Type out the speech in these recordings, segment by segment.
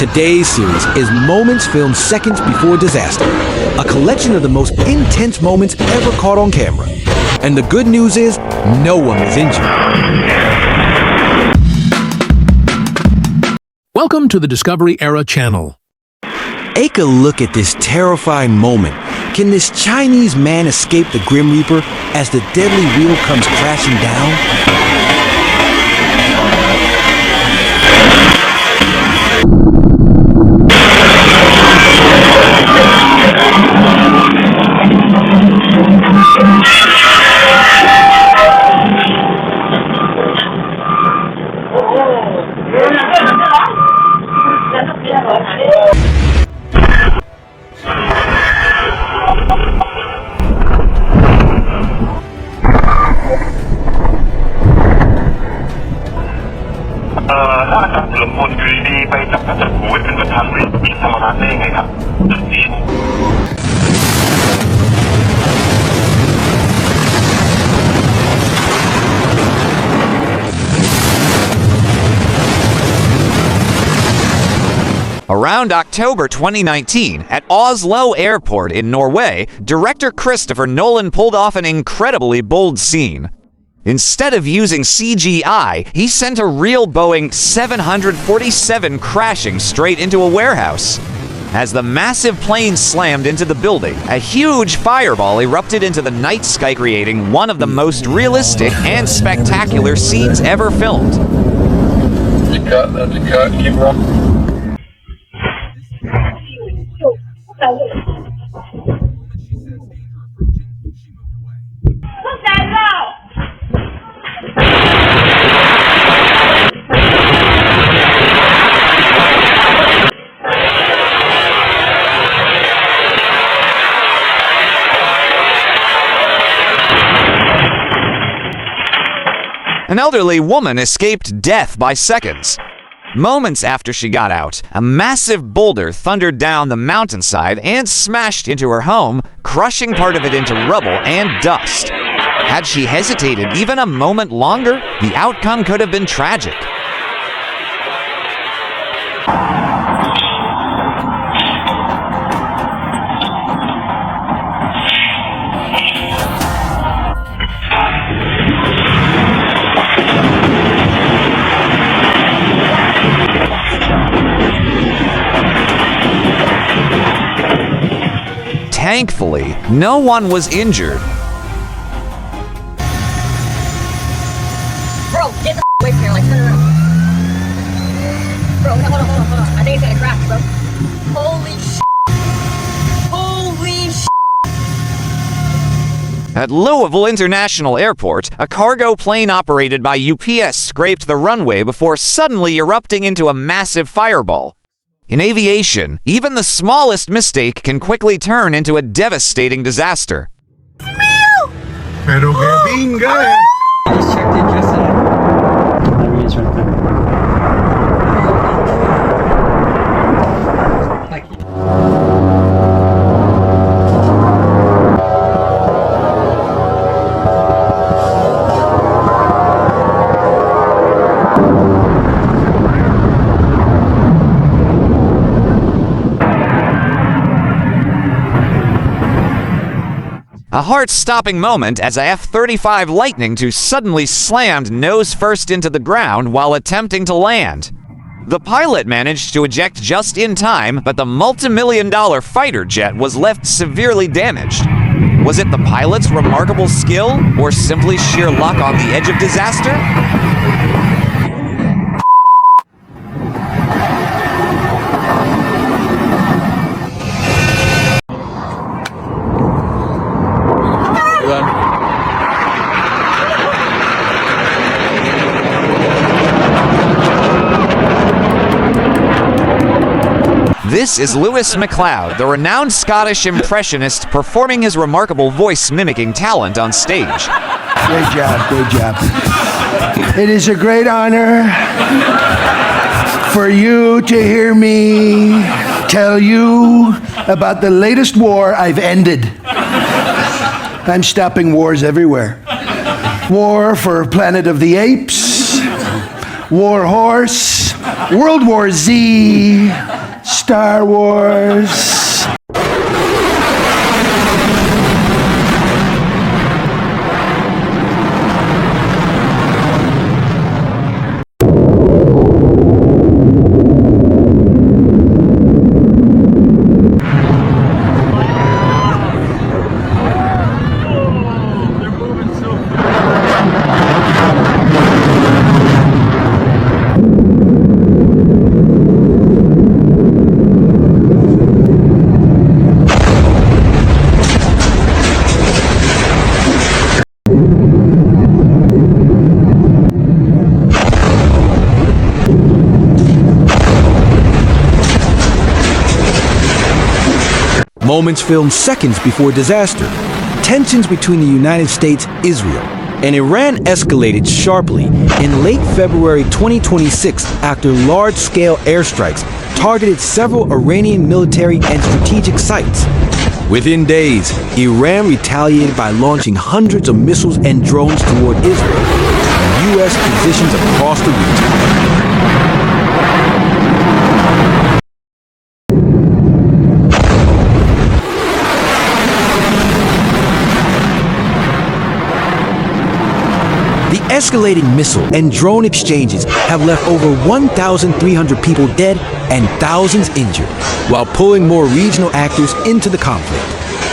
Today's series is moments filmed seconds before disaster, a collection of the most intense moments ever caught on camera. And the good news is, no one was injured. Welcome to the Discovery Era channel. Take a look at this terrifying moment. Can this Chinese man escape the Grim Reaper as the deadly wheel comes crashing down? Around October 2019, at Oslo Airport in Norway, director Christopher Nolan pulled off an incredibly bold scene. Instead of using CGI, he sent a real Boeing 747 crashing straight into a warehouse. As the massive plane slammed into the building, a huge fireball erupted into the night sky, creating one of the most realistic and spectacular scenes ever filmed. That's a cut, keep rolling. An elderly woman escaped death by seconds. Moments after she got out, a massive boulder thundered down the mountainside and smashed into her home, crushing part of it into rubble and dust. Had she hesitated even a moment longer, the outcome could have been tragic. Thankfully, no one was injured. Bro, get the away from here, like turn around. Bro, hold on. I think it's gonna crash, bro. Holy shit. At Louisville International Airport, a cargo plane operated by UPS scraped the runway before suddenly erupting into a massive fireball. In aviation, even the smallest mistake can quickly turn into a devastating disaster. Pero que pinga, eh. Just checked in yesterday. There he is right there. Thank you. A heart-stopping moment as a F-35 Lightning II suddenly slammed nose-first into the ground while attempting to land. The pilot managed to eject just in time, but the multi-million-dollar fighter jet was left severely damaged. Was it the pilot's remarkable skill, or simply sheer luck on the edge of disaster? This is Lewis MacLeod, the renowned Scottish impressionist, performing his remarkable voice-mimicking talent on stage. Great job. It is a great honor for you to hear me tell you about the latest war I've ended. I'm stopping wars everywhere. War for Planet of the Apes, War Horse, World War Z, Star Wars. Moments filmed seconds before disaster. Tensions between the United States, Israel, and Iran escalated sharply in late February 2026 after large-scale airstrikes targeted several Iranian military and strategic sites. Within days, Iran retaliated by launching hundreds of missiles and drones toward Israel and U.S. positions across the region. Escalating missile and drone exchanges have left over 1,300 people dead and thousands injured, while pulling more regional actors into the conflict.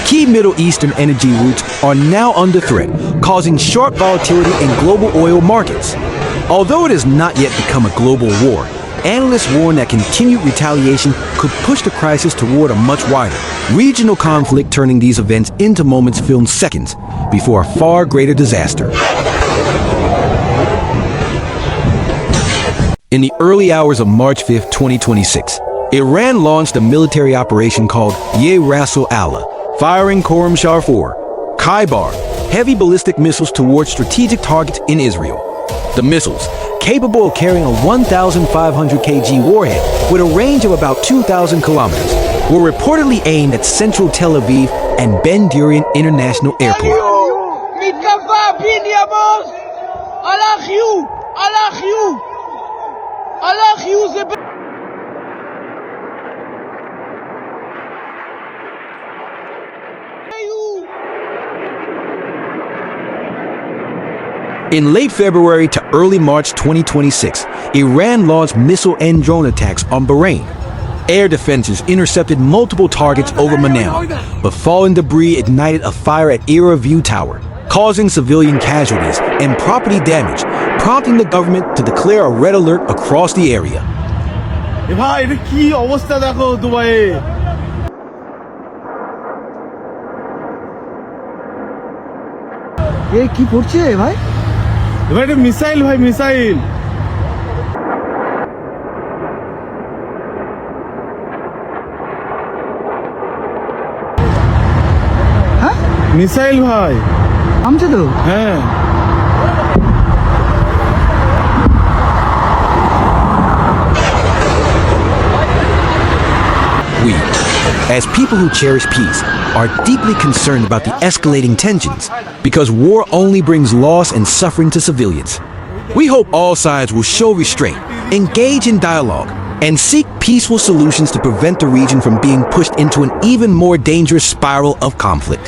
Key Middle Eastern energy routes are now under threat, causing sharp volatility in global oil markets. Although it has not yet become a global war, analysts warn that continued retaliation could push the crisis toward a much wider regional conflict, turning these events into moments filmed seconds before a far greater disaster. In the early hours of March 5, 2026, Iran launched a military operation called Ye Rasul Allah, firing Khorram Shah 4, Khyber, heavy ballistic missiles towards strategic targets in Israel. The missiles, capable of carrying a 1,500 kg warhead with a range of about 2,000 kilometers, were reportedly aimed at central Tel Aviv and Ben Gurion International Airport. In late February to early March 2026, Iran launched missile and drone attacks on Bahrain. Air defenses intercepted multiple targets over Manama, but fallen debris ignited a fire at Era View Tower, causing civilian casualties and property damage, prompting the government to declare a red alert across the area. ভাই এটা কি অবস্থা দেখো দুবাইয়ে এই কি করছে ভাই ভাই এটা মিসাইল ভাই মিসাইল হ্যাঁ মিসাইল ভাই আমছে তো হ্যাঁ We, as people who cherish peace, are deeply concerned about the escalating tensions because war only brings loss and suffering to civilians. We hope all sides will show restraint, engage in dialogue, and seek peaceful solutions to prevent the region from being pushed into an even more dangerous spiral of conflict.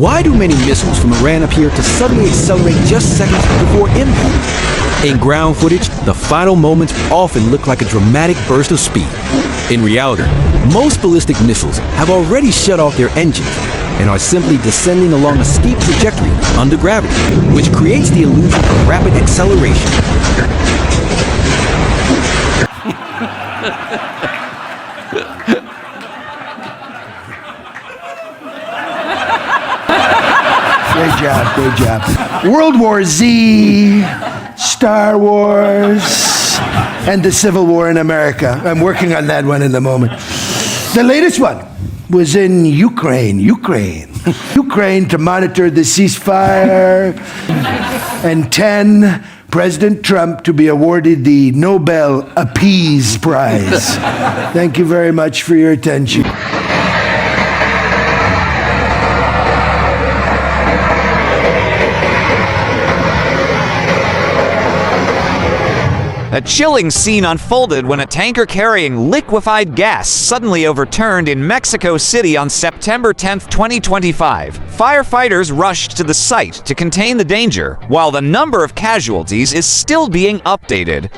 Why do many missiles from Iran appear to suddenly accelerate just seconds before impact? In ground footage, the final moments often look like a dramatic burst of speed. In reality, most ballistic missiles have already shut off their engines and are simply descending along a steep trajectory under gravity, which creates the illusion of rapid acceleration. Great job, great job. World War Z, Star Wars, and the Civil War in America. I'm working on that one in the moment. The latest one was in Ukraine. Ukraine to monitor the ceasefire, and 10, President Trump to be awarded the Nobel Peace Prize. Thank you very much for your attention. A chilling scene unfolded when a tanker carrying liquefied gas suddenly overturned in Mexico City on September 10, 2025. Firefighters rushed to the site to contain the danger, while the number of casualties is still being updated.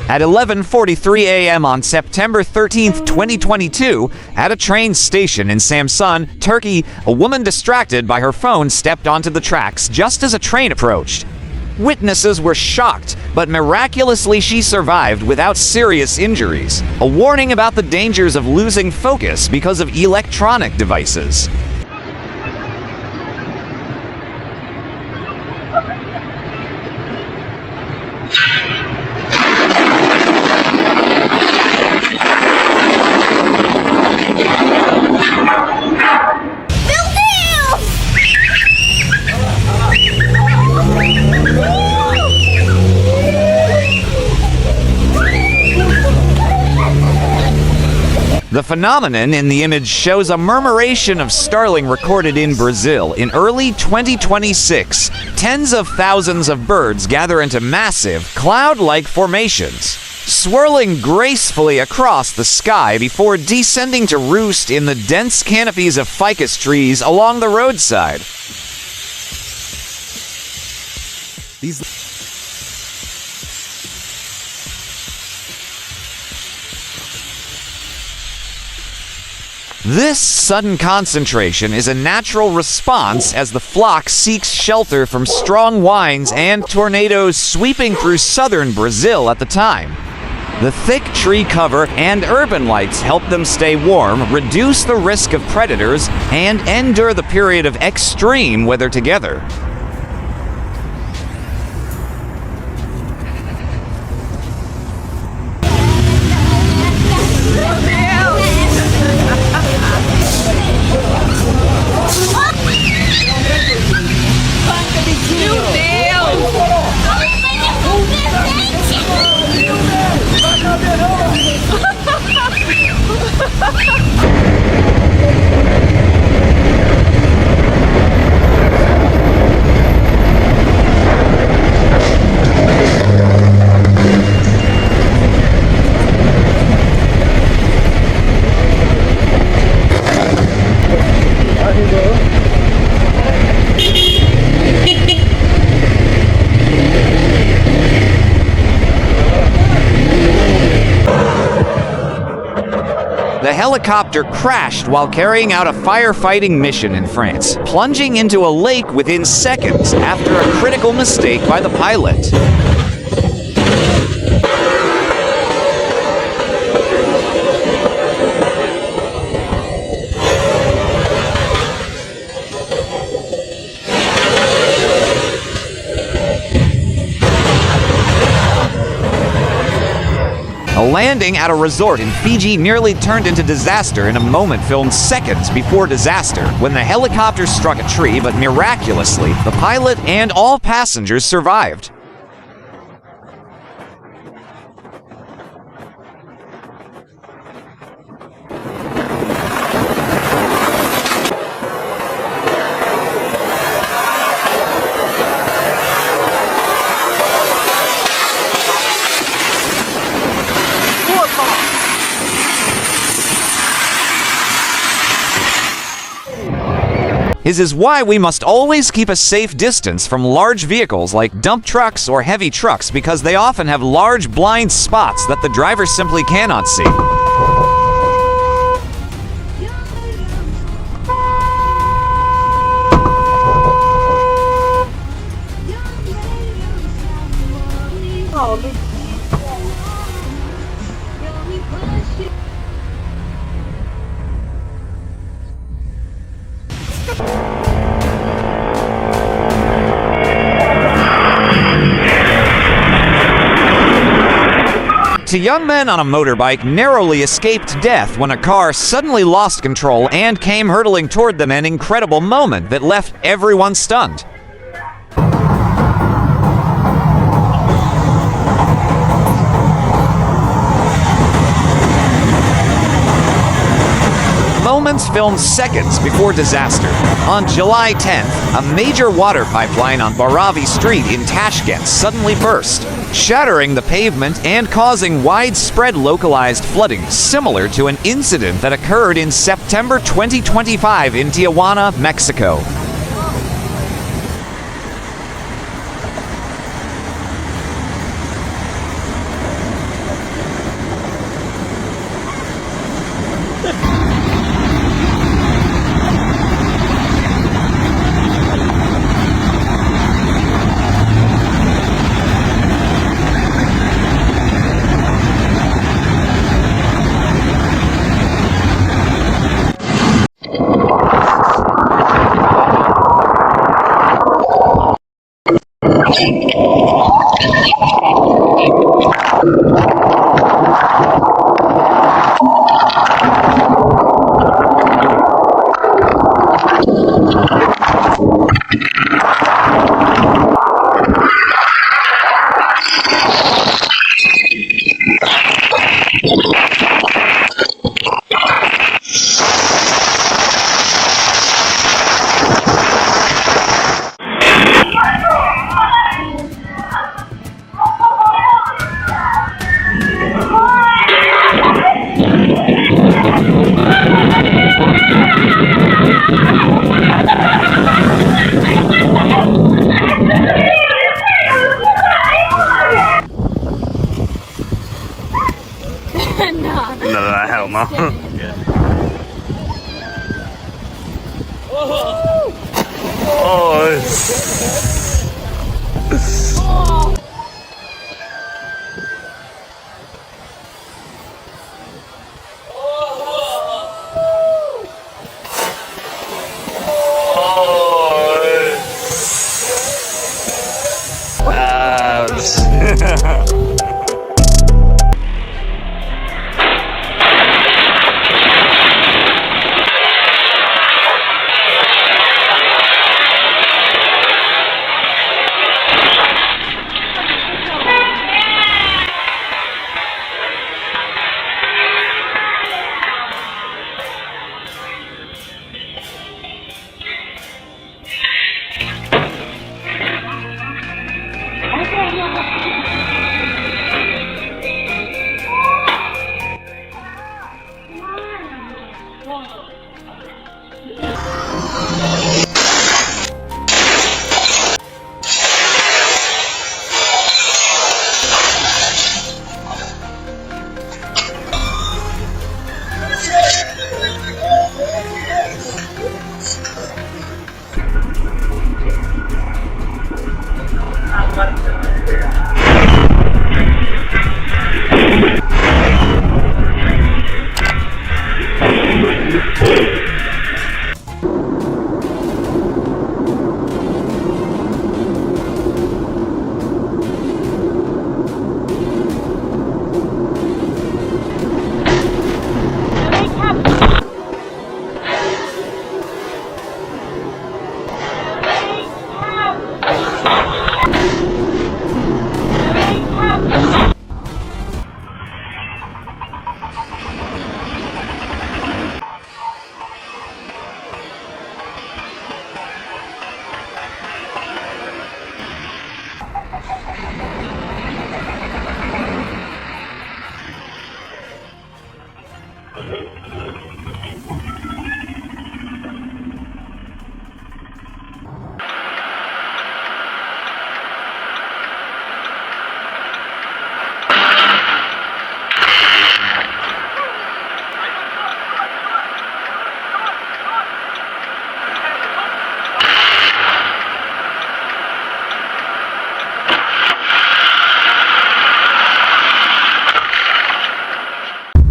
At 11:43 a.m. on September 13, 2022, at a train station in Samsun, Turkey, a woman distracted by her phone stepped onto the tracks just as a train approached. Witnesses were shocked, but miraculously she survived without serious injuries. A warning about the dangers of losing focus because of electronic devices. The phenomenon in the image shows a murmuration of starling recorded in Brazil in early 2026. Tens of thousands of birds gather into massive, cloud-like formations, swirling gracefully across the sky before descending to roost in the dense canopies of ficus trees along the roadside. This sudden concentration is a natural response as the flock seeks shelter from strong winds and tornadoes sweeping through southern Brazil at the time. The thick tree cover and urban lights help them stay warm, reduce the risk of predators, and endure the period of extreme weather together. The helicopter crashed while carrying out a firefighting mission in France, plunging into a lake within seconds after a critical mistake by the pilot. A landing at a resort in Fiji nearly turned into disaster in a moment filmed seconds before disaster when the helicopter struck a tree, but miraculously, the pilot and all passengers survived. This is why we must always keep a safe distance from large vehicles like dump trucks or heavy trucks, because they often have large blind spots that the driver simply cannot see. Two young men on a motorbike narrowly escaped death when a car suddenly lost control and came hurtling toward them, an incredible moment that left everyone stunned. Moments filmed seconds before disaster. On July 10th, a major water pipeline on Baravi Street in Tashkent suddenly burst, shattering the pavement and causing widespread localized flooding, similar to an incident that occurred in September 2025 in Tijuana, Mexico. No, hell no.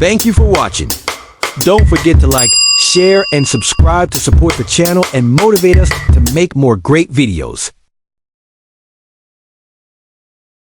Thank you for watching. Don't forget to like, share, and subscribe to support the channel and motivate us to make more great videos.